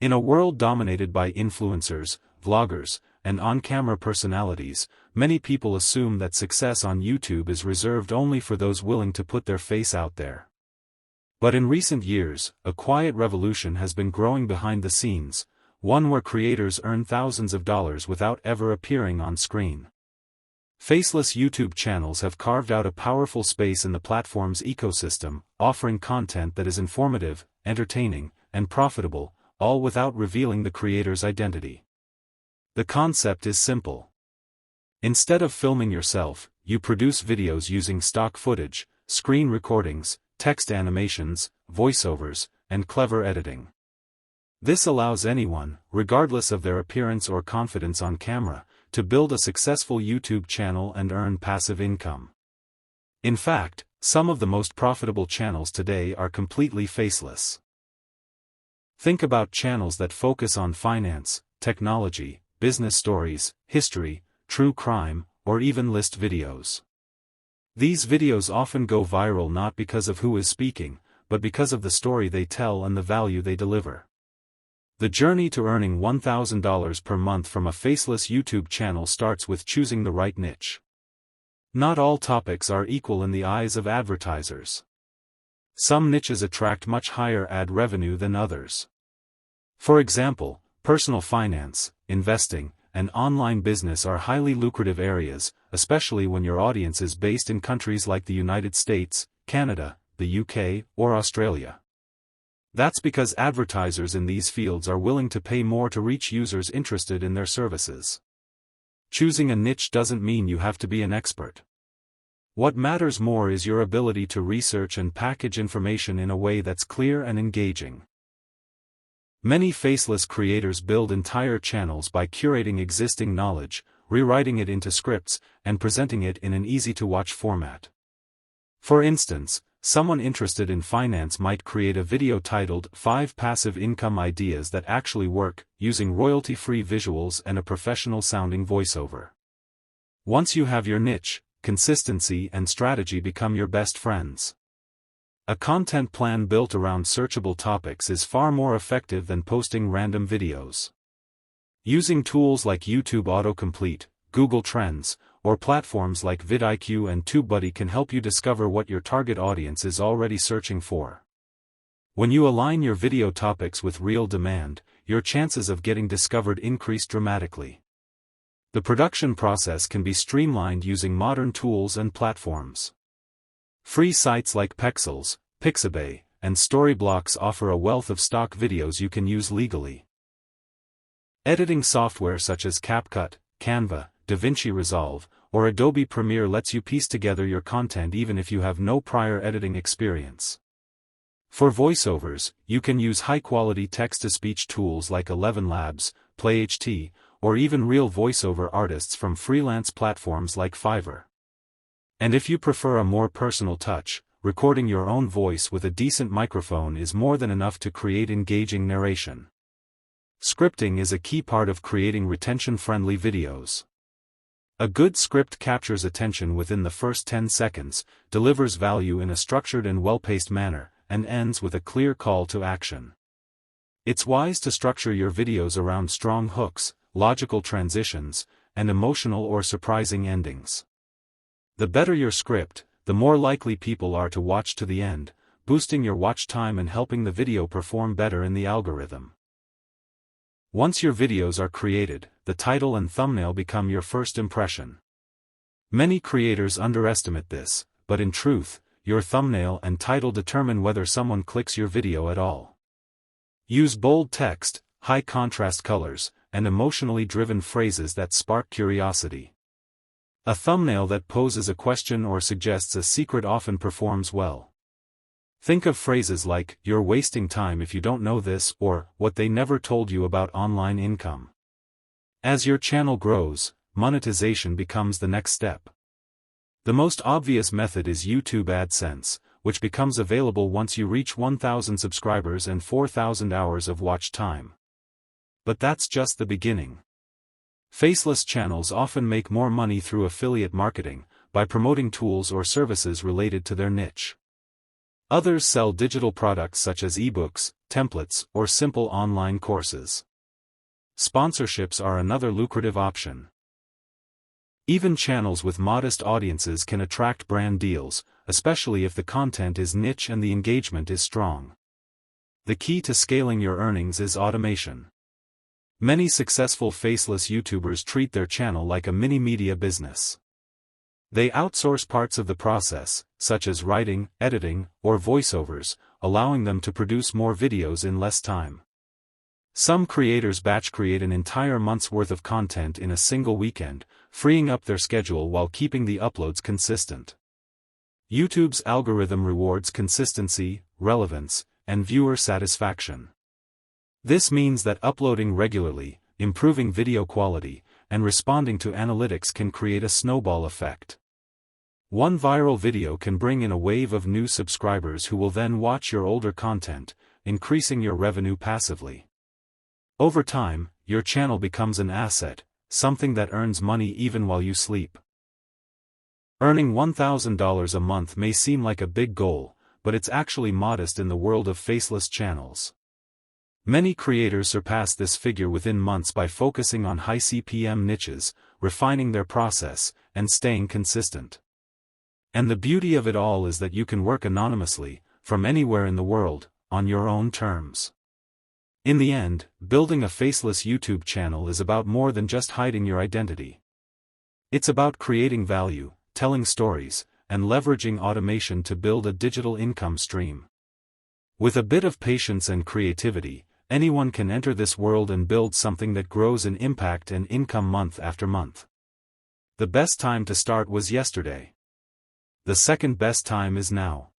In a world dominated by influencers, vloggers, and on-camera personalities, many people assume that success on YouTube is reserved only for those willing to put their face out there. But in recent years, a quiet revolution has been growing behind the scenes, one where creators earn thousands of dollars without ever appearing on screen. Faceless YouTube channels have carved out a powerful space in the platform's ecosystem, offering content that is informative, entertaining, and profitable, all without revealing the creator's identity. The concept is simple. Instead of filming yourself, you produce videos using stock footage, screen recordings, text animations, voiceovers, and clever editing. This allows anyone, regardless of their appearance or confidence on camera, to build a successful YouTube channel and earn passive income. In fact, some of the most profitable channels today are completely faceless. Think about channels that focus on finance, technology, business stories, history, true crime, or even list videos. These videos often go viral not because of who is speaking, but because of the story they tell and the value they deliver. The journey to earning $1,000 per month from a faceless YouTube channel starts with choosing the right niche. Not all topics are equal in the eyes of advertisers. Some niches attract much higher ad revenue than others. For example, personal finance, investing, and online business are highly lucrative areas, especially when your audience is based in countries like the United States, Canada, the UK, or Australia. That's because advertisers in these fields are willing to pay more to reach users interested in their services. Choosing a niche doesn't mean you have to be an expert. What matters more is your ability to research and package information in a way that's clear and engaging. Many faceless creators build entire channels by curating existing knowledge, rewriting it into scripts, and presenting it in an easy-to-watch format. For instance, someone interested in finance might create a video titled 5 Passive Income Ideas That Actually Work, using royalty-free visuals and a professional-sounding voiceover. Once you have your niche, consistency and strategy become your best friends. A content plan built around searchable topics is far more effective than posting random videos. Using tools like YouTube Autocomplete, Google Trends, or platforms like vidIQ and TubeBuddy can help you discover what your target audience is already searching for. When you align your video topics with real demand, your chances of getting discovered increase dramatically. The production process can be streamlined using modern tools and platforms. Free sites like Pexels, Pixabay, and Storyblocks offer a wealth of stock videos you can use legally. Editing software such as CapCut, Canva, DaVinci Resolve, or Adobe Premiere lets you piece together your content even if you have no prior editing experience. For voiceovers, you can use high-quality text-to-speech tools like 11 Labs, PlayHT, or even real voiceover artists from freelance platforms like Fiverr. And if you prefer a more personal touch, recording your own voice with a decent microphone is more than enough to create engaging narration. Scripting is a key part of creating retention-friendly videos. A good script captures attention within the first 10 seconds, delivers value in a structured and well-paced manner, and ends with a clear call to action. It's wise to structure your videos around strong hooks, logical transitions, and emotional or surprising endings. The better your script, the more likely people are to watch to the end, boosting your watch time and helping the video perform better in the algorithm. Once your videos are created, the title and thumbnail become your first impression. Many creators underestimate this, but in truth, your thumbnail and title determine whether someone clicks your video at all. Use bold text, high contrast colors, and emotionally driven phrases that spark curiosity. A thumbnail that poses a question or suggests a secret often performs well. Think of phrases like, "You're wasting time if you don't know this," or, "What they never told you about online income." As your channel grows, monetization becomes the next step. The most obvious method is YouTube AdSense, which becomes available once you reach 1,000 subscribers and 4,000 hours of watch time. But that's just the beginning. Faceless channels often make more money through affiliate marketing, by promoting tools or services related to their niche. Others sell digital products such as ebooks, templates, or simple online courses. Sponsorships are another lucrative option. Even channels with modest audiences can attract brand deals, especially if the content is niche and the engagement is strong. The key to scaling your earnings is automation. Many successful faceless YouTubers treat their channel like a mini media business. They outsource parts of the process, such as writing, editing, or voiceovers, allowing them to produce more videos in less time. Some creators batch create an entire month's worth of content in a single weekend, freeing up their schedule while keeping the uploads consistent. YouTube's algorithm rewards consistency, relevance, and viewer satisfaction. This means that uploading regularly, improving video quality, and responding to analytics can create a snowball effect. One viral video can bring in a wave of new subscribers who will then watch your older content, increasing your revenue passively. Over time, your channel becomes an asset, something that earns money even while you sleep. Earning $1,000 a month may seem like a big goal, but it's actually modest in the world of faceless channels. Many creators surpass this figure within months by focusing on high CPM niches, refining their process, and staying consistent. And the beauty of it all is that you can work anonymously, from anywhere in the world, on your own terms. In the end, building a faceless YouTube channel is about more than just hiding your identity. It's about creating value, telling stories, and leveraging automation to build a digital income stream. With a bit of patience and creativity, anyone can enter this world and build something that grows in impact and income month after month. The best time to start was yesterday. The second best time is now.